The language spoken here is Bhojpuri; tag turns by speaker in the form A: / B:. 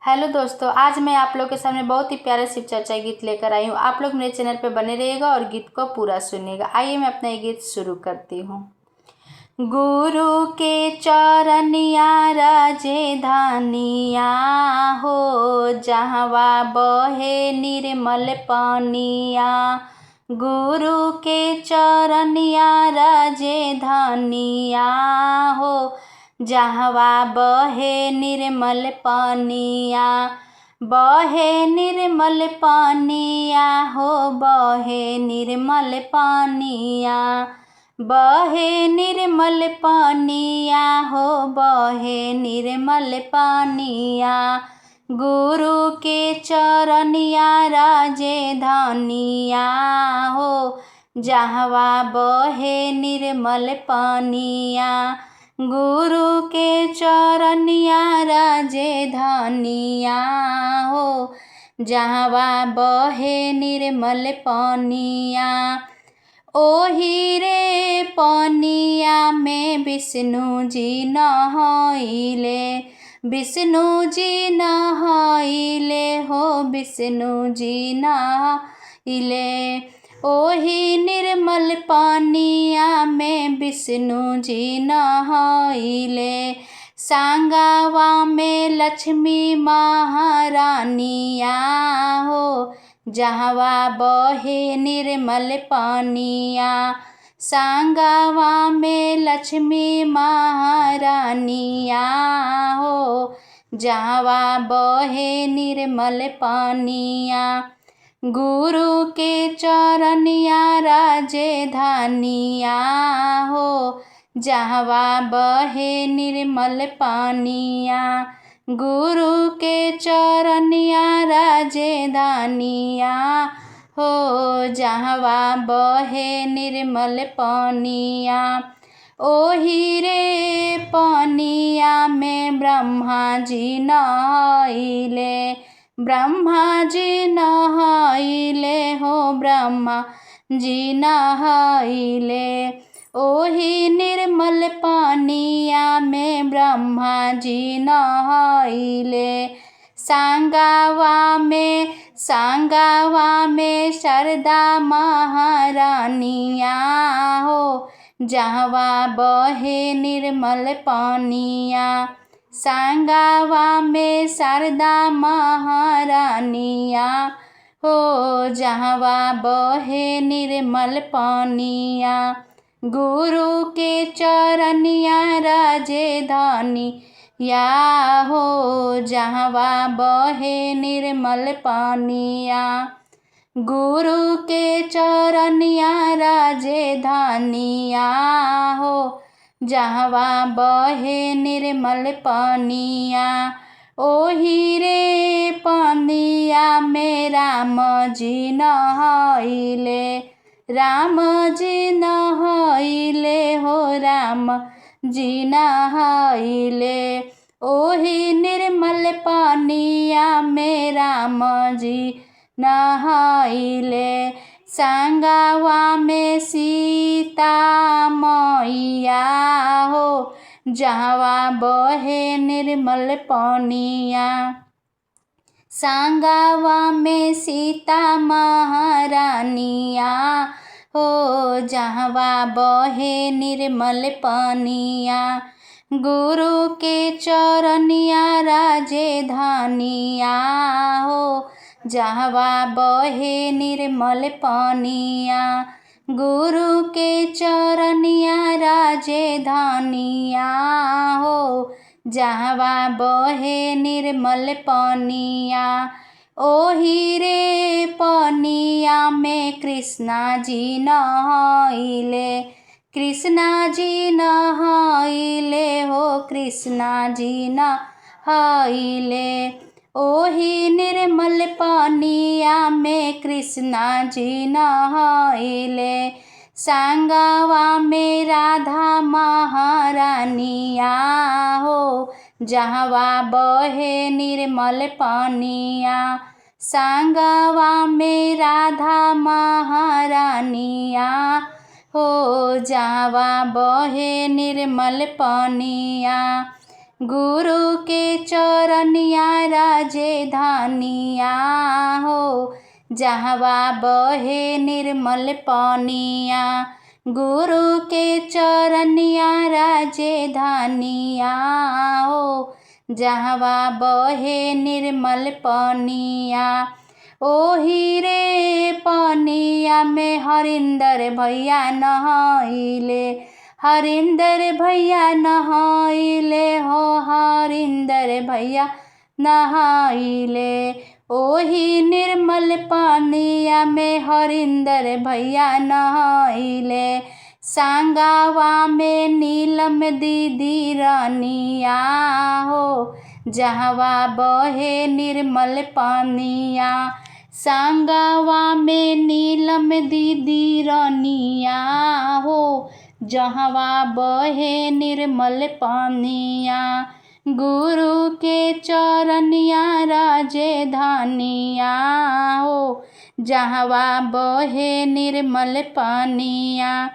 A: हेलो दोस्तों, आज मैं आप लोग के सामने बहुत ही प्यारा शिव चर्चा गीत लेकर आई हूँ। आप लोग मेरे चैनल पे बने रहिएगा और गीत को पूरा सुनिएगा। आइए मैं अपना ये गीत शुरू करती हूँ। गुरु के चरनिया राजे धानिया हो, जहवा बहे निर्मल पानिया। गुरु के चरनिया राजे धानिया हो, जहवा बहे निर्मल पानिया। बहे निर्मल पानिया हो, बहे निर्मल पानिया। बहे निर्मल पानिया हो, बहे निर्मल पानिया। गुरु के चरनिया राजे धानिया हो, जहवा बहे निर्मल पानिया। गुरु के चरनिया राजे धानिया हो, जहवा बहे निर्मल पानिया। ओही रे पानिया में विष्णु जी नहाइले। विष्णु जी नहाइले हो, विष्णु जी नहाइले। ओही निर्मल पानिया में विष्णु जी नहाइले। सांगावा में लक्ष्मी महारानिया हो, जहवा बहे निर्मल पानिया। सांगावा में लक्ष्मी महारानिया हो, जहवा बहे निर्मल पानिया। गुरु के चरनिया राजे धानिया हो, जहवा बहे निर्मल पानिया। गुरु के चरनिया राजे धानिया हो, जहवा बहे निर्मल पानिया। ओही रे पानिया में ब्रह्मा जी नहाइले। ब्रह्मा जी नहाइले हो, ब्रह्मा जी नहाइले। ओही निर्मल पानिया में ब्रह्मा जी नहाइले। सांगावा में शारदा महारानिया हो, जहवा बहे निर्मल पानिया। सांगावा में शारदा महारानिया हो, जहवा बहे निर्मल पानिया। गुरु के चरनिया राजे धानिया हो, जहवा बहे निर्मल पानिया। गुरु के चरनिया राजे धानिया हो, जहवा बहे निर्मल पानिया। ओही रे पानिया में राम जी नहाइले। राम जी नहाइले हो, राम जी नहाइले। ओही निर्मल पानिया में राम जी नहाइले। सांगावा में सीता मैया हो, जहवा बहे निर्मल पानिया। सांगावा में सीता महारानिया हो, जहवा बहे निर्मल पानिया। गुरु के चरनिया राजे धानिया हो, जहवा बहे निर्मल पानिया। गुरु के चरनिया राजे धानिया हो, जहवा बहे निर्मल पानिया। ओही रे पानिया में कृष्णा जी नहाइले। कृष्णा जी नहाइले हो, कृष्णा जी नहाइले। ओही निर्मल पानिया में कृष्णा जी नहाइले। सांगावा में राधा महारानिया हो, जहवा बहे निर्मल पानिया। सांगावा में राधा महारानिया हो, जहवा बहे निर्मल पानिया। गुरु के चरनिया राजधानिया हो, जहवा बहे निर्मल पानिया। गुरु के चरनिया राजधानिया हो, जहवा बहे निर्मल पानिया। ओही रे पानिया में हरिंदर भैया नहाइले, हरिंदर भैया नहाइले हो, हरिंदर भैया नहाइले। ओही निर्मल पानिया में हरिंदर भैया नहाइले। सांगावा में नीलम दीदी रानिया हो, जहवा बहे निर्मल पानिया। सांगावा में नीलम दीदी रानिया हो, जहवा बहे निर्मल पानिया। गुरु के चरनिया राजधानिया हो, जहवा बहे निर्मल पानिया।